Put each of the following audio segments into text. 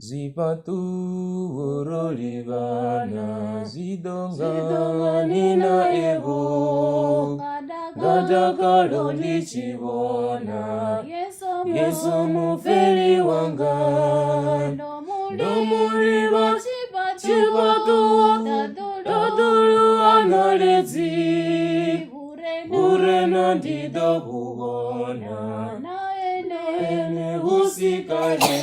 Zipatu urolivana zidonga nina evo gada kaloli chibona Yesu mufeli wanga Domuliva chibatu Tadulu analezi Urena dido bubona Ene usikale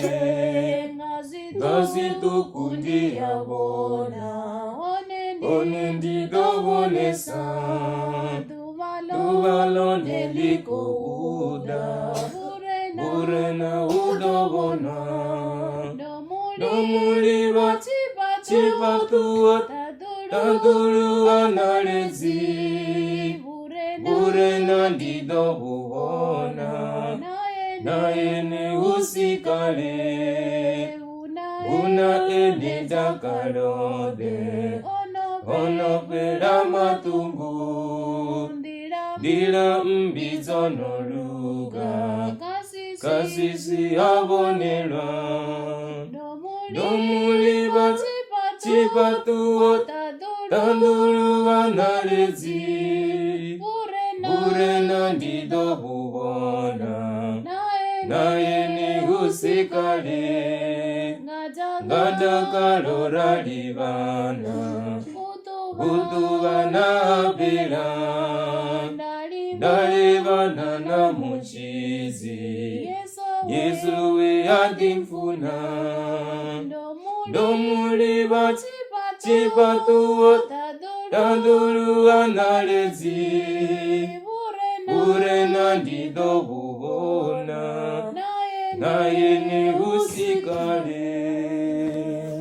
Ngazi tukundi ya bona One ndido bonesa Tuvalo neliko uda Urena udo bona Domuliva chibatu Tadulu analezi Urena ndido bubona Naene usikale Una edita kalode Ono pera matumbu Dila mbizo no luga Kasisi abonela Domuliva chibatu Tadulu analezi Urena ndido bubona Naene usikale Gada kalora divana Utuvana bila Dalivana na muchizi Yesu we adimfuna Domuliva chibatu Tadulu analezi Urena ndido bubona Naene usikale